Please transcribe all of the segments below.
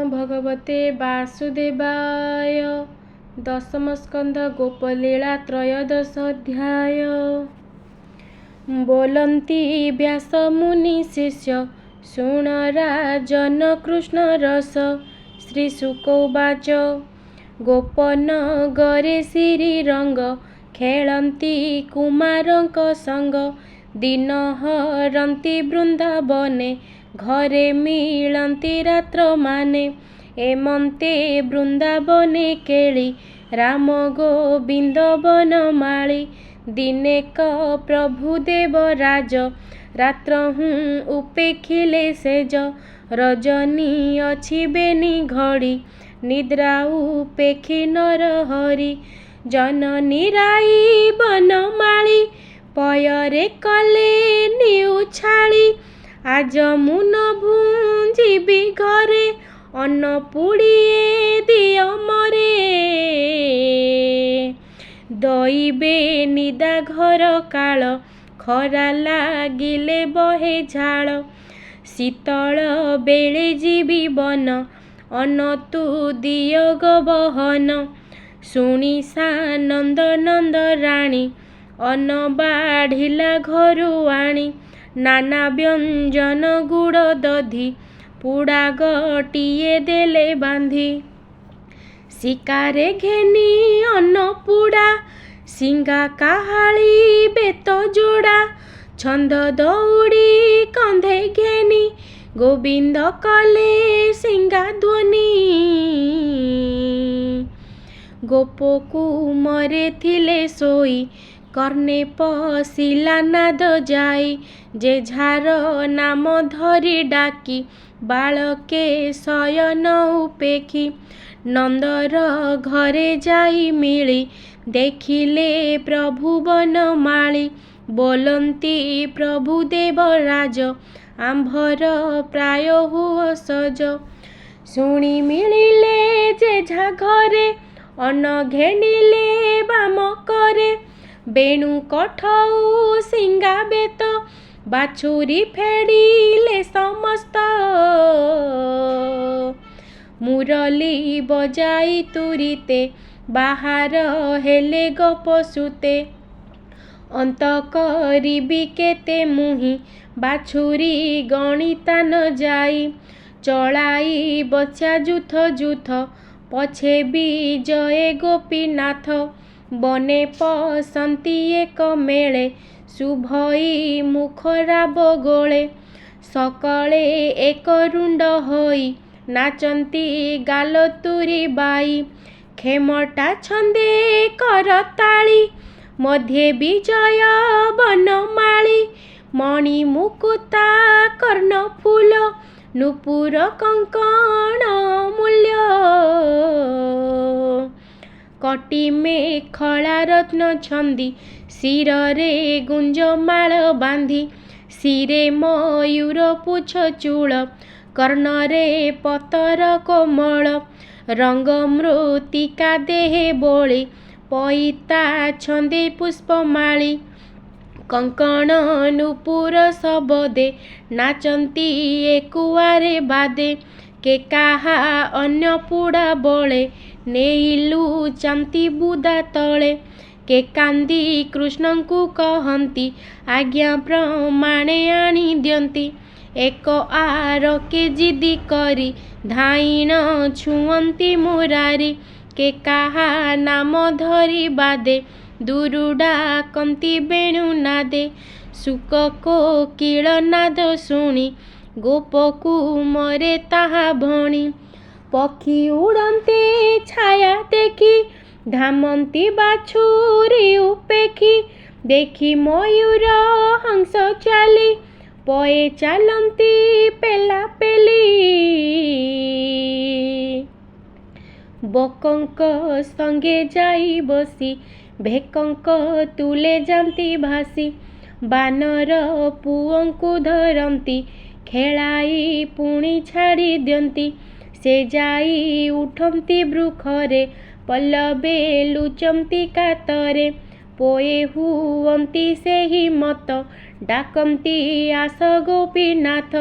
भगवते वासुदेवाय। दशम स्कंध गोपलीला त्रयोदश अध्याय। बोलन्ति व्यास मुनि शिष्य शुण राजन कृष्ण रस। श्री शुक उवाच गोपन गरे श्रीरंग खेलन्ति कुमारंक संग। दिन हरन्ति वृंदावने घरे मिलन्ति रात्र माने। एमन्ते वृंदावने केली राम गोविंद बनमाली। दिने क प्रभु देवराज रात्र उपेखिले सेज। रजनी अछि बेनी घड़ी निद्रा उपेखी नर हरि। जननी राई बनमाली पयरे कले निउछाली। आज मु न भुंजिबि घरे अन्न पुड़िए दियो मरे। दईबे निदा घर काल खरा लागिले बहे झाल। शीतल बेले जीवी बन अन्न तू दियो गबहन। शुणी सानंद नंद राणी अन्न बाढ़िला घरु आणी। नाना व्यंजन गुड़ दधी पुड़ा गटिए देले बांधी। शिकारे घेनी अन्न पुड़ा सिंगा काहाली बेत जोड़ा। छंद दौड़ी कंधे घेनी गोविंद कले सिंगा ध्वनि। गोपकु मरे थिले सोई कर्णे पशिला नाद जाई। जे झार नाम धरी डाकी बालके शयन उपेखी। नंदर घरे जाई मिली देखिले प्रभु बनमाली। बोलन्ति प्रभु देवराज आंभर प्राय हुओ सज। शुणी मिलिले जे झा घरे अन्न घेनिले बाम करे। बेणु कठौ सिंगा बेत बाछुरी फेड़िले समस्त। मुरली बजाई तुरीते बाहार हेले गपसुते। अंत करिबि केते मुहि बाछुरी गणिता न जाई। चलाई बचा जुथ जुथ पछे विजये गोपीनाथ। बने पसंती एक मेले शुभई मुखरा बगोळे। सकळे एक रुंड होई नाचंती गाल तुरी बाई। खेमटा छंदे करताली मध्ये विजय बनमाली। मणि मुकुता कर्ण फूल नुपुर कंकण मूल्य। कटी मेखला रत्न छंदी शिरे गुंजमाल बांधी। शिरे मयूर पुछ चूल कर्णरे पतर कोमल। रंग मृत्तिका देहे बोली पईता छंदे पुष्पमाली। कंकण नुपुर सबदे नाचंती एकुआरे बादे। के काहा अन्य पुड़ा बळे नेइलु चांती बुदा तले। के कांदी कृष्णंकु कहंती आज्ञा प्रमाणे आनी दियंती। एक आर के जिदी करी धाईन छुअंती मुरारी। के काहा नाम धरी बादे दुरुडा कंती बेणु नादे। सुक कोकिल नाद शुणी गोपकु मरे ताहा भणी। पक्षी उड़ंती छाया देखी धामंती बाछुरी उपेखी। देखी मयूर हंस चाली पए चालंती पेला पेली। बकंक संगे जाई बसी भेकंक तुले जांती भासी। बानर पुअंकु धरंती खेलाई पुणी छाड़ी दियंती। से जाई उठंती बृखरे पल्लवे लुचंती कातरे। पोए हुअंती सेहि मत डाकंती आस गोपीनाथ।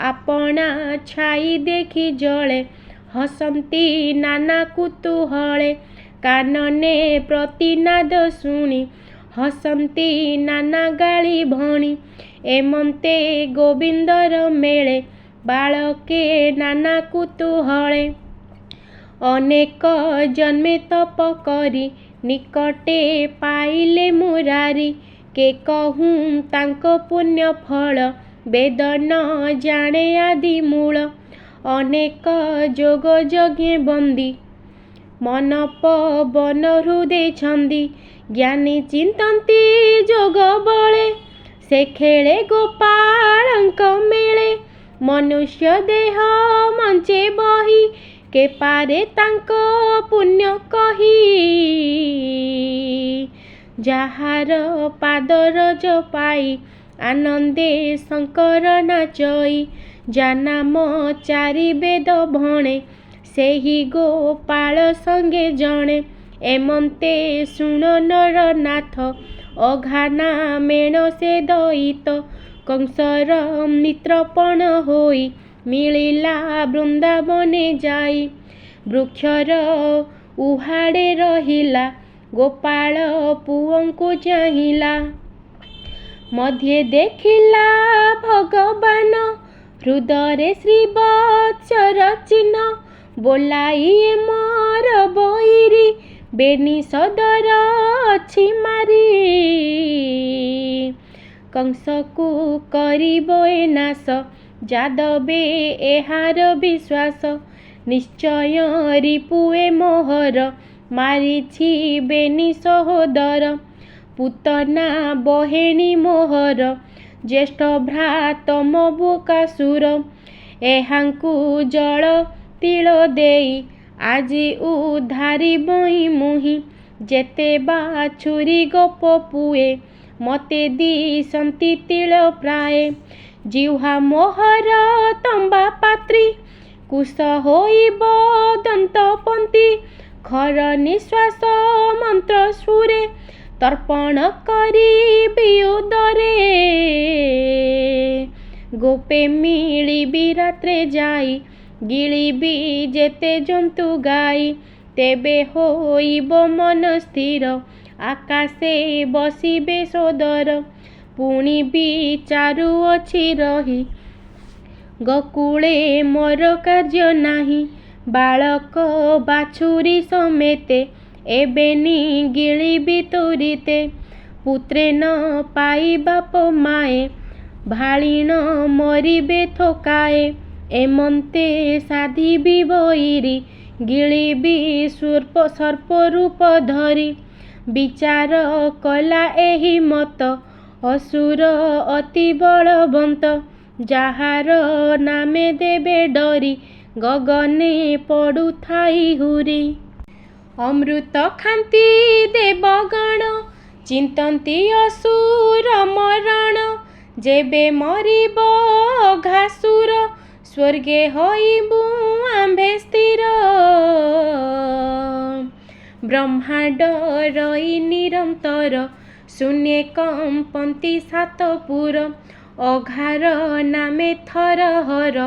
आपणा छाई देखी जळे हसन्ती नाना कुतूहले कानने प्रतिनाद शुणी हसन्ती नाना गाଳି भणी एमन्ते गोविंदर मेले बालके नाना कुतूहले अनेक जन्मे तप करी निकटे पाइले मुरारी के कहूँ तांको पुण्य फल वेद न जाने आदि मूल अनेक जोग यज्ञ बंदी मन पवन हृदय छंदी ज्ञानी चिंतन्ति जोग बळे से खेले गोपालंक मेले मनुष्य देह मंचे बही के पारे तांको पुण्य कही जाहार पादर जपाई आनंदे शंकर नाचई जानाम चारि वेद भणे सेही गोपाल संगे जणे एमन्ते शुण नर नाथ अघाना मेण से दईत कंसर मित्रपण होई मिलिला वृंदावने जाई वृक्षर उहाड़े रहिला गोपाल पुओंकु चाहिला मध्य देखिला भगवान हृदय श्रीवत्सर चिन्ह बोलाई मोर बईरी बेनी सदर अछि मारी कंसकु करिबो ए नाश जादवे एहार विश्वास निश्चय रिपुए मोहर मारिछि बेनी सहोदर पुतना बहेणी मोहर ज्येष्ठ भ्रात मबुकासुर एहांकु जल तिल देई आजी उधारी बई मुहि जेते बाछुरी गप पुए मते दी संति तिल प्राय जिह्वा मोहर तंबा पात्री कुश होइब दंतपंती खर निश्वास मंत्र सुरे तर्पण करी उदरे गोपे मिलिबी रात्रे जाई गिलिबी जेते जंतु गाई तेबे होइब मन स्थिर आकाशे बसिबे सोदर पुणी विचारु अछि रही गकुले मोर कार्य नाही बालक बाछुरी समेते एबेनी गिलिबी तुरीते पुत्रे न पाई बाप माए भालिण मरिबे थोकाए एमन्ते साधिबी बईरी गिलिबी सर्प रूप धरी विचार कला एही मत असुर अति बलवंत जाहार नामे देबे डरी गगने पड़ुथाई हुरी अमृत खांती देवगण चिंतन्ति असुर मरण जेबे मरिब घासुर स्वर्गे होइबु आम्भे स्थिर ब्रह्मांड रही निरंतर शून्य कंपन्ति सातपुर अघार नामे थर हर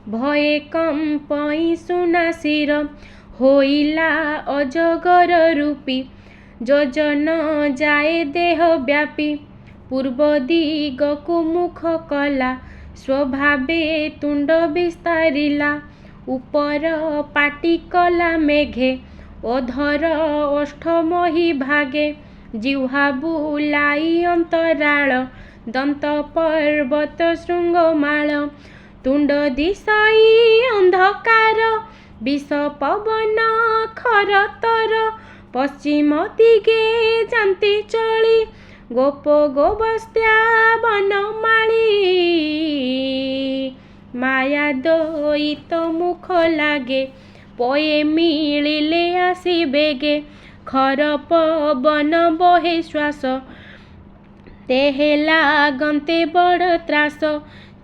भये कंपई सुनासिर होइला अजगर रूपी योजन जाए देह व्यापी पूर्व दिगकु मुख कला स्वभावे तुंड विस्तारिला उपर पाटी कला मेघे अधर ओष्ठमही भागे जिह्वा बुलाई अंतराल दंत पर्वत शृंगमाल तुंड दिशाई अंधकार विष पवन खरतर पश्चिम दिगे जान्ति चली गोप गोबस्त्या बनमाली माया दयित मुख लागे पये मिलिले आसी बेगे खर पवन बहे श्वास तेहे लागन्ते बड़ त्रास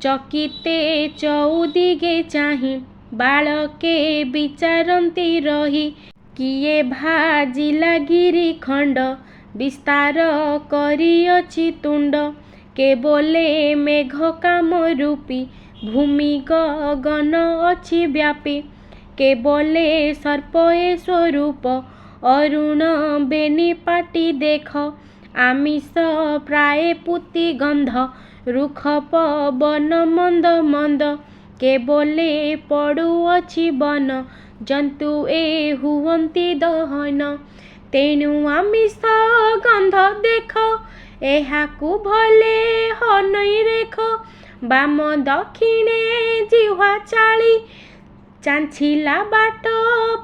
चकिते चौदिगे चाही बालके विचारन्ति रही किए भाजिला गिरी खंड विस्तार करिअछि तुंड केवले मेघ काम रूपी भूमि गगन अछि व्यापी କେବଲେ ସର୍ପ ଏ ସ୍ୱରୂପ ଅରୁଣ ବେନି ପାଟି ଦେଖ ଆମିଷ ପ୍ରାୟ ପୁତି ଗନ୍ଧ ରୁଖ ପବନ ମନ୍ଦ ମନ୍ଦ କେବଲେ ପଡ଼ୁଅଛି ବନ ଜନ୍ତୁ ଏ ହୁଅନ୍ତି ଦହନ ତେଣୁ ଆମିଷ ଗନ୍ଧ ଦେଖ ଏହାକୁ ଭଲେ ହନଇ ରେଖ ବାମ ଦକ୍ଷିଣେ ଜିହ୍ୱା ଚାଳି ଚାଞ୍ଚିଲା ବାଟ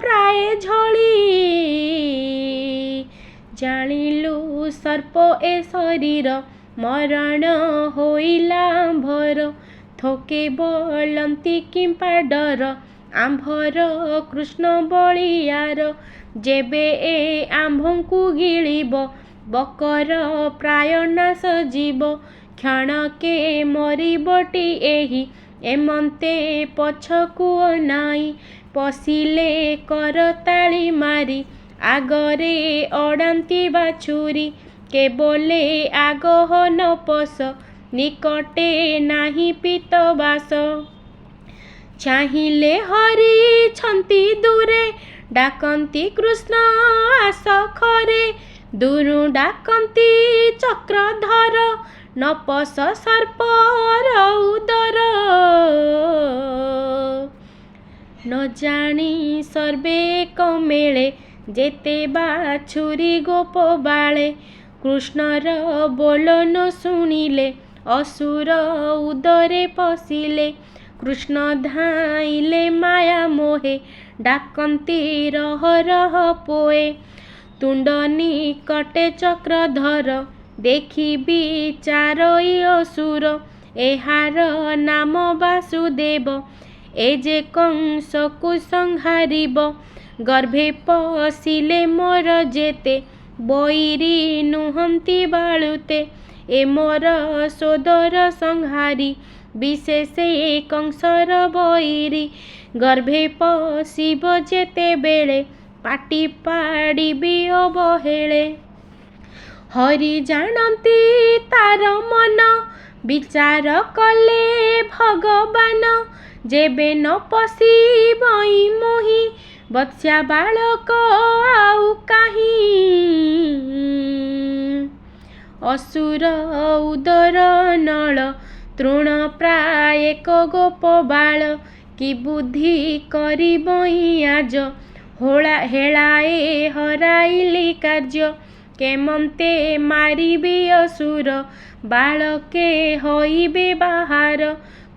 ପ୍ରାୟ ଝଳି ଜାଣିଲୁ ସର୍ପ ଏ ଶରୀର ମରଣ ହୋଇଲା ଆମ୍ଭର ଥୋକେ ବୋଲନ୍ତି କିମ୍ପା ଡର ଆମ୍ଭର କୃଷ୍ଣ ବଳିୟାର ଯେବେ ଏ ଆମ୍ଭଙ୍କୁ ଗିଳିବ ବକର ପ୍ରାୟ ନାଶ ଯିବ କ୍ଷଣକେ ମରିବଟି ଏହି ଏମନ୍ତେ ପଛକୁ ଅନାଇ ପଶିଲେ କରତାଳି ମାରି ଆଗରେ ଅଡ଼ାନ୍ତି ବାଛୁରୀ କେବଲେ ଆଗହ ନ ପଶ ନିକଟେ ନାହିଁ ପିତବାସ ଚାହିଁଲେ ହରିଛନ୍ତି ଦୂରେ ଡାକନ୍ତି କୃଷ୍ଣ ଆସ ଖରେ ଦୂରୁ ଡାକନ୍ତି ଚକ୍ରଧର ନ ପଶ ସର୍ପର ଉଦର ନ ଜାଣି ସର୍ବେ ଏକ ମେଳେ ଯେତେ ବାଛୁରୀ ଗୋପ ବାଳେ କୃଷ୍ଣର ବୋଲନ ଶୁଣିଲେ ଅସୁର ଉଦରେ ପଶିଲେ କୃଷ୍ଣ ଧାଇଲେ ମାୟା ମୋହେ ଡାକନ୍ତି ରହ ରହ ପୋଏ ତୁଣ୍ଡ ନିକଟେ ଚକ୍ରଧର ଦେଖି ବିଚାରଇ ଅସୁର ଏହାର ନାମ ବାସୁଦେବ ଏ ଯେ କଂସକୁ ସଂହାରିବ ଗର୍ଭେ ପଶିଲେ ମୋର ଯେତେ ବୈରୀ ନୁହନ୍ତି ବାଳୁତେ ଏ ମୋର ସୋଦର ସଂହାରି ବିଶେଷେ କଂସର ବୈରୀ ଗର୍ଭେ ପଶିବ ଯେତେବେଳେ ପାଟି ପାଡ଼ିବି ଅବହେଳେ ହରି ଜାଣନ୍ତି ତାର ମନ ବିଚାର କଲେ ଭଗବାନ ଯେବେ ନ ପଶିବଇ ମୋହି ବତ୍ସ୍ୟା ବାଳକ ଆଉ କାହିଁ ଅସୁର ଉଦର ନଳ ତୃଣ ପ୍ରାୟ ଏକ ଗୋପ ବାଳ କି ବୁଦ୍ଧି କରିବଇ ଆଜ ହେଳାଏ ହରାଇଲି କାର୍ଯ୍ୟ କେମନ୍ତେ ମାରିବି ଅସୁର ବାଳକେ ହୋଇବେ ବାହାର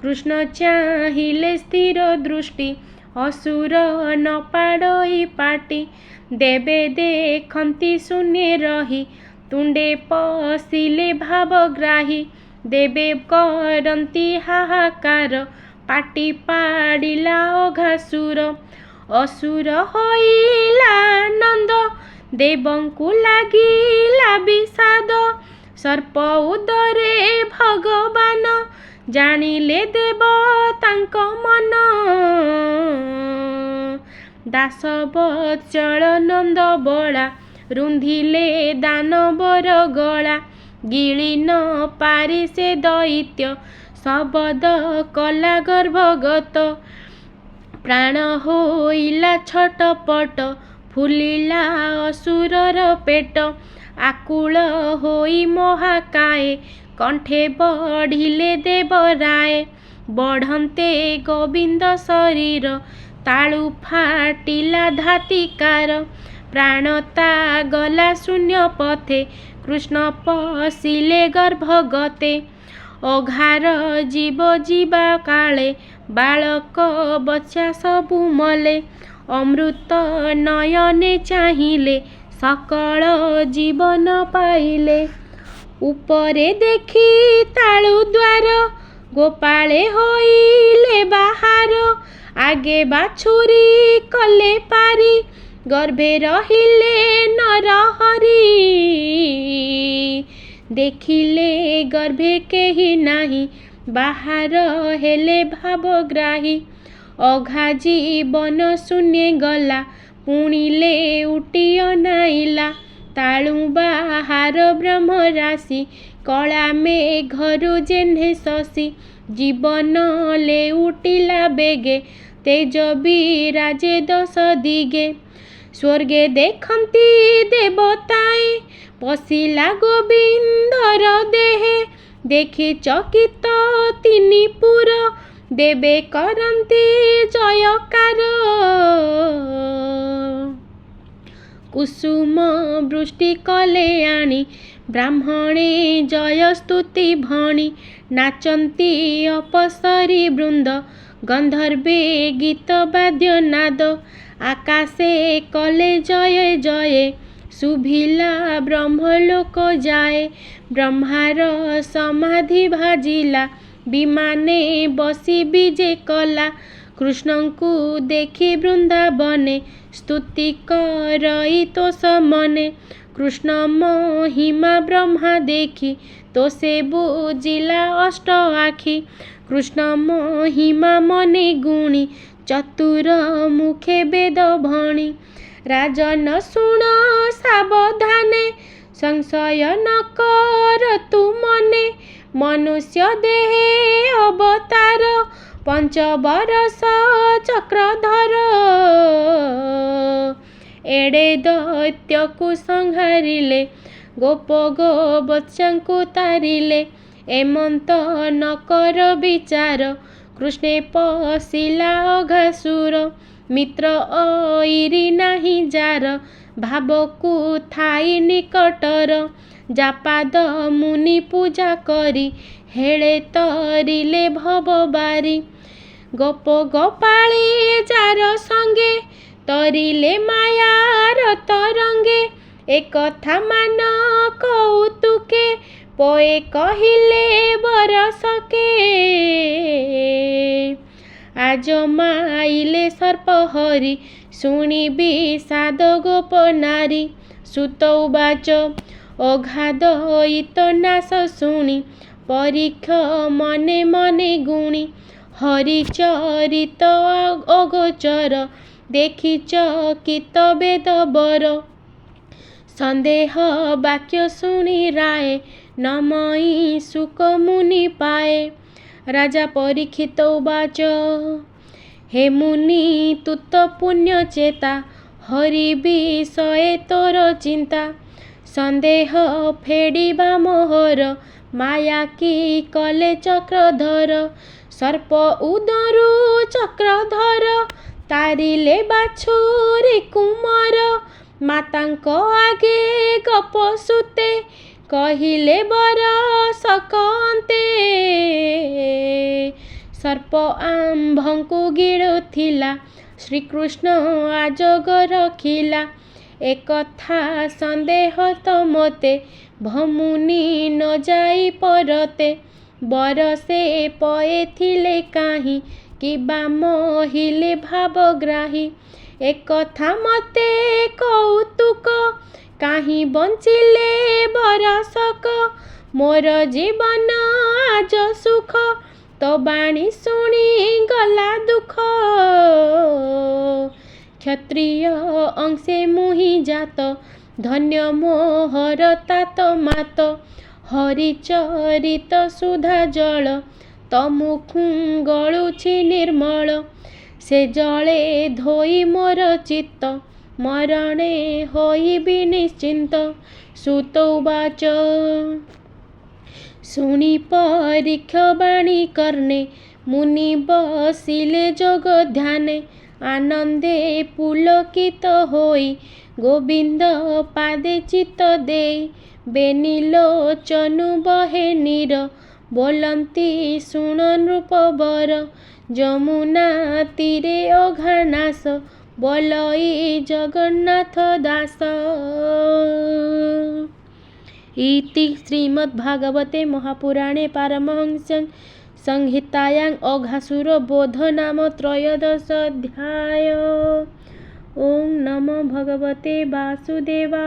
କୃଷ୍ଣ ଚାହିଁଲେ ସ୍ଥିର ଦୃଷ୍ଟି ଅସୁର ନ ପାଡ଼ଇ ପାଟି ଦେବେ ଦେଖନ୍ତି ଶୂନ୍ୟ ରହି ତୁଣ୍ଡେ ପଶିଲେ ଭାବଗ୍ରାହୀ ଦେବେ କରନ୍ତି ହାହାକାର ପାଟି ପାଡ଼ିଲା ଅଘାସୁର ଅସୁର ହୋଇଲା ଆନନ୍ଦ ଦେବଙ୍କୁ ଲାଗିଲା ବିଷାଦ ସର୍ପ ଉଦରେ ଭଗବାନ ଜାଣିଲେ ଦେବ ତାଙ୍କ ମନ ଦାସବତ୍ସଳ ନନ୍ଦ ବଳା ରୁନ୍ଧିଲେ ଦାନବର ଗଳା ଗିଳି ନ ପାରି ସେ ଦୈତ୍ୟ ଶବଦ କଲା ଗର୍ଭଗତ ପ୍ରାଣ ହୋଇଲା ଛଟପଟ ଫୁଲିଲା ଅସୁରର ପେଟ ଆକୁଳ ହୋଇ ମହାକାଏ କଣ୍ଠେ ବଢ଼ିଲେ ଦେବରାଏ ବଢ଼ନ୍ତେ ଗୋବିନ୍ଦ ଶରୀର ତାଳୁ ଫାଟିଲା ଧାତିକାର ପ୍ରାଣତା ଗଲା ଶୂନ୍ୟ ପଥେ କୃଷ୍ଣ ପଶିଲେ ଗର୍ଭଗତେ ଅଘାର ଜୀବ ଯିବା କାଳେ ବାଳକ ବଚ୍ଚା ସବୁ ମଲେ ଅମୃତ ନୟନେ ଚାହିଁଲେ ସକଳ ଜୀବନ ପାଇଲେ ଉପରେ ଦେଖି ତାଳୁ ଦ୍ୱାର ଗୋପାଳେ ହୋଇଲେ ବାହାର ଆଗେ ବାଛୁରୀ କଲେ ପାରି ଗର୍ଭେ ରହିଲେ ନରହରି ଦେଖିଲେ ଗର୍ଭେ କେହି ନାହିଁ ବାହାର ହେଲେ ଭାବଗ୍ରାହୀ ଅଘା ଜୀବନ ଶୂନ୍ୟ ଗଲା ପୁଣିଲେ ଉଟି ଅନାଇଲା ତାଳୁ ବାହାର ବ୍ରହ୍ମ ରାଶି କଳା ମେଘରୁ ଯେହ୍ନେ ଶଶୀ ଜୀବନ ଲେଉଟିଲା ବେଗେ तेज विराजे दश दिगे। स्वर्गे देखती देवताए पशिला गोविंदर देहे। देखि चकित तिनि पुर देवे करती जयकार। कुसुम वृष्टि कले आनी ब्राह्मणे जय स्तुति भणी। नाचंती अपसरी वृंद गंधर्वे गीत वाद्य नाद। आकाशे कले जय जय शुभिला ब्रह्मलोक जाए। ब्रह्मार समाधि भाजिला विमाने बसी विजे कला। कृष्ण को देखी वृंदावने स्तुति करई तो समने। कृष्ण महिमा ब्रह्मा देखी तो से बुझिला अष्ट आखि। कृष्ण महिमा मने गुणी चतुर मुखे वेद भणी। राजन सुण सावधाने संशय न कर तु मने। मनुष्य देहे अवतार 5 बरस चक्रधर। एड़े दैत्य को संहारिले गोप गोवत्सं को तारिले। एमंत न कर विचार कृष्णे पशिला अघासुर। मित्र ऐरी नाही जार भावकु थाई निकटर। जापाद मुनि पूजा करी हेले तरिले भवबारी। गोप गोपाळी जार संगे तरिले मायार तरंगे। एक कथा मान कौतुके पोए कहिले बरसके। आज माइले सर्प हरि शुणी विषाद गोप नारी। सुत उवाच अगाध इतनाश शुणी परीक्ष मने मने गुणी। हरिचरित अगोचर देखि चकित वेद बर। संदेह वाक्य शुणी राय नमई सुख मुनि पाए। राजा परीक्षित उवाच हे मुनि तुत पुण्य चेता। हरि विषये तोर चिंता। संदेह फेडिबा मोहर माया की कले चक्रधर। सर्प उदरु चक्रधर तारिले बाछुरी कुमार। मातांक आगे गप सुते कहिले बरसक अन्ते। सर्प आंभंकु गिळुथिला श्रीकृष्ण आजग रखिला। एकथा संदेह तो मोते भमुनि न जाई परते। बरसे पए थिले काहि किबा मोहिले भावग्राही। एकथा मते कौतुक काहि बंचिले बरसक। मोर जीवन आज सुख तो बाणी शुणी गला दुख। क्षत्रिय अंशे मुहि जात धन्य मोहर तात मात। हरिचरित सुधा जल तमुखु गळुछि निर्मल। से जले धोई मोर चित्त मरणे होइबि निश्चिंत। सुत उवाच शुणी परीक्ष बाणी कर्णे मुनि बसिले जोग ध्याने। आनंदे पुलकित होई गोविंद पादे चित्त देई। बेनिलोचनु बहे नीर बोलंती शुण नृपवर। जमुना तीरे अघानाश बोलई जगन्नाथ दास। इति श्रीमद्भागवते महापुराणे पारमहंस्यां संहितायां अघासुर बोध नाम त्रयोदश अध्याय। ओं नमो भगवते वासुदेवाय।